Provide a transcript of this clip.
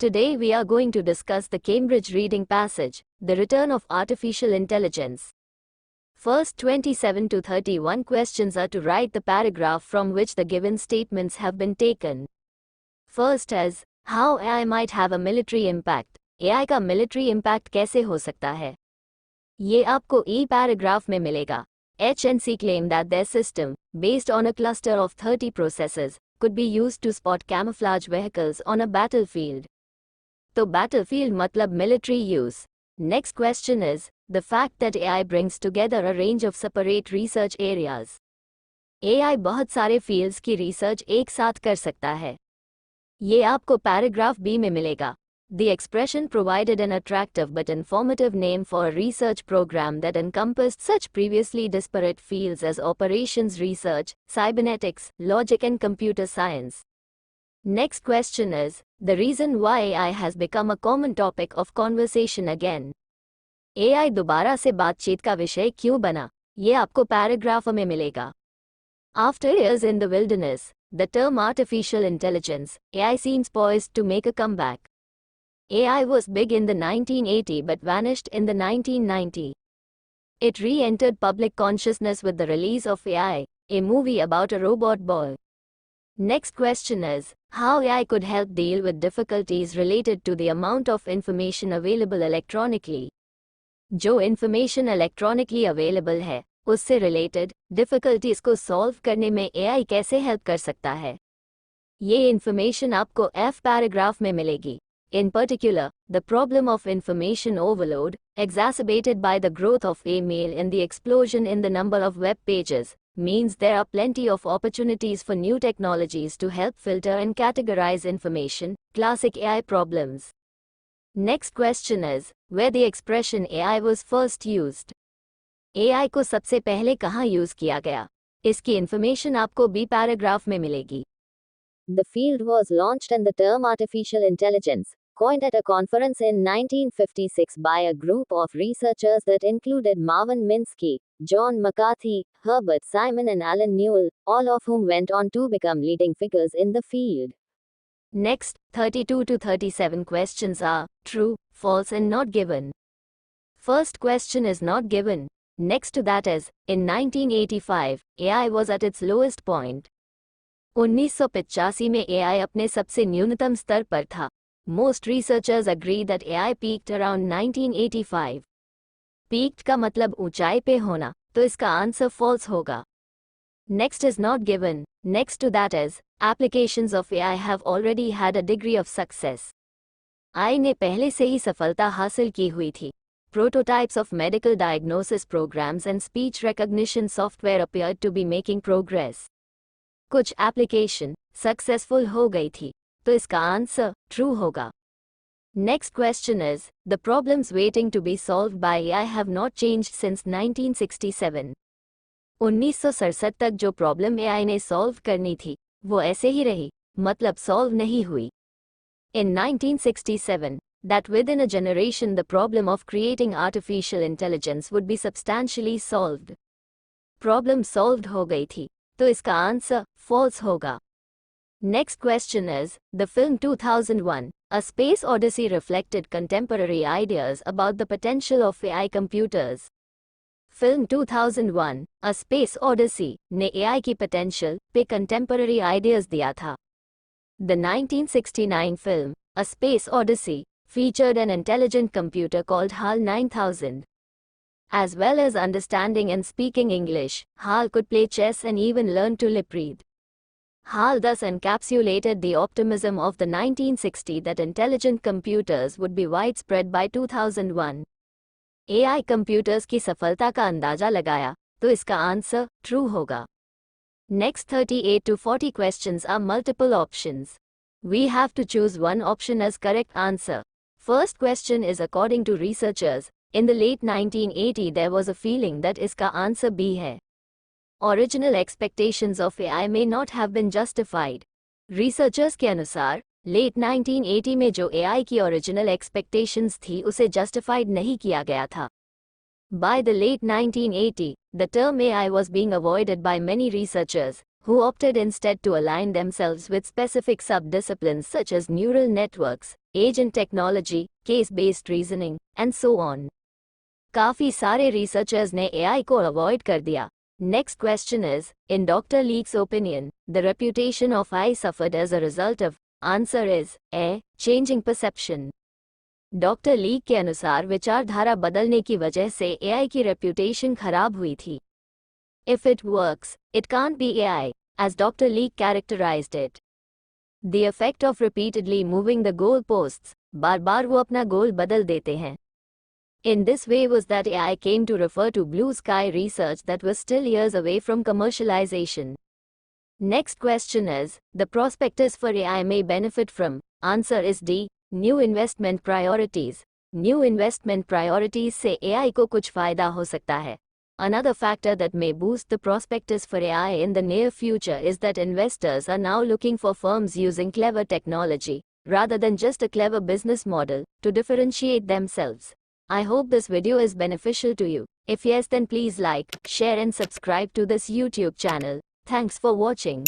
Today we are going to discuss the Cambridge reading passage, The Return of Artificial Intelligence. First 27 to 31 questions are to write the paragraph from which the given statements have been taken. First is, how AI might have a military impact. AI का military impact कैसे हो सकता है? ये आपको E paragraph में मिलेगा. HNC claimed that their system, based on a cluster of 30 processors, could be used to spot camouflage vehicles on a battlefield. तो battlefield मतलब military use. Next question is, the fact that AI brings together a range of separate research areas. AI बहुत सारे fields की research एक साथ कर सकता है. ये आपको paragraph B में मिलेगा. The expression provided an attractive but informative name for a research program that encompassed such previously disparate fields as operations research, cybernetics, logic and computer science. Next question is, the reason why AI has become a common topic of conversation again. AI दोबारा से बातचीत का विषय क्यों बना? ये आपको paragraph में मिलेगा. After years in the wilderness, the term artificial intelligence, AI seems poised to make a comeback. AI was big in the 1980 but vanished in the 1990. It re-entered public consciousness with the release of AI, a movie about a robot boy. Next question is, how AI could help deal with difficulties related to the amount of information available electronically. जो information electronically available है, उससे related difficulties को solve करने में AI कैसे help कर सकता है? ये information आपको F paragraph में मिलेगी. In particular, the problem of information overload, exacerbated by the growth of email and the explosion in the number of web pages, means there are plenty of opportunities for new technologies to help filter and categorize information, classic AI problems. Next question is, where the expression AI was first used. AI को सबसे पहले कहाँ use किया गया? इसकी information आपको B paragraph में मिलेगी. The field was launched and the term artificial intelligence, coined at a conference in 1956 by a group of researchers that included Marvin Minsky, John McCarthy, Herbert Simon and Alan Newell, all of whom went on to become leading figures in the field. Next, 32 to 37 questions are true, false and not given. First question is not given. Next to that is, in 1985, AI was at its lowest point. 1985 में AI अपने सबसे न्यूनतम स्तर पर था. Most researchers agree that AI peaked around 1985. Peaked का मतलब ऊंचाई पे होना, तो इसका आंसर false होगा. Next is not given. Next to that is, applications of AI have already had a degree of success. AI ने पहले से ही सफलता हासिल की हुई थी. Prototypes of medical diagnosis programs and speech recognition software appeared to be making progress. कुछ application successful हो गई थी, तो इसका आंसर true होगा. Next question is, the problems waiting to be solved by AI have not changed since 1967. 1967 तक जो problem AI ने सॉल्व करनी थी, वो ऐसे ही रही, मतलब सॉल्व नहीं हुई. In 1967, that within a generation the problem of creating artificial intelligence would be substantially solved. Problem solved हो गई थी, तो इसका आंसर false होगा. Next question is, the film 2001, A Space Odyssey reflected contemporary ideas about the potential of AI computers. Film 2001, A Space Odyssey, ने AI की potential पे contemporary ideas दिया था. The 1969 film, A Space Odyssey, featured an intelligent computer called HAL 9000. As well as understanding and speaking English, HAL could play chess and even learn to lip read. HAL thus encapsulated the optimism of the 1960s that intelligent computers would be widespread by 2001. AI computers की सफलता का अंदाजा लगाया, तो इसका answer true होगा. Next 38 to 40 questions are multiple options. We have to choose one option as correct answer. First question is according to researchers, in the late 1980s there was a feeling that इसका answer B है. Original expectations of AI may not have been justified. Researchers के अनुसार, late 1980 में जो AI की original expectations थी उसे justified नहीं किया गया था. By the late 1980s, the term AI was being avoided by many researchers, who opted instead to align themselves with specific sub-disciplines such as neural networks, agent technology, case-based reasoning, and so on. काफी सारे researchers ने AI को avoid कर दिया. Next question is, in Dr. Leake's opinion, the reputation of AI suffered as a result of, answer is, A, changing perception. Doctor leak के अनुसार विचारधारा बदलने की वजह से AI की रेप्यूटेशन खराब हुई थी. If it works, it can't be AI, as Dr. Leak characterized it. The effect of repeatedly moving the goalposts, बार बार वो अपना गोल बदल देते हैं. In this way was that AI came to refer to blue sky research that was still years away from commercialization. Next question is, the prospectus for AI may benefit from, answer is D, new investment priorities. New investment priorities से AI को कुछ फायदा हो सकता है. Another factor that may boost the prospectus for AI in the near future is that investors are now looking for firms using clever technology, rather than just a clever business model, to differentiate themselves. I hope this video is beneficial to you. If yes, then please like, share and subscribe to this YouTube channel. Thanks for watching.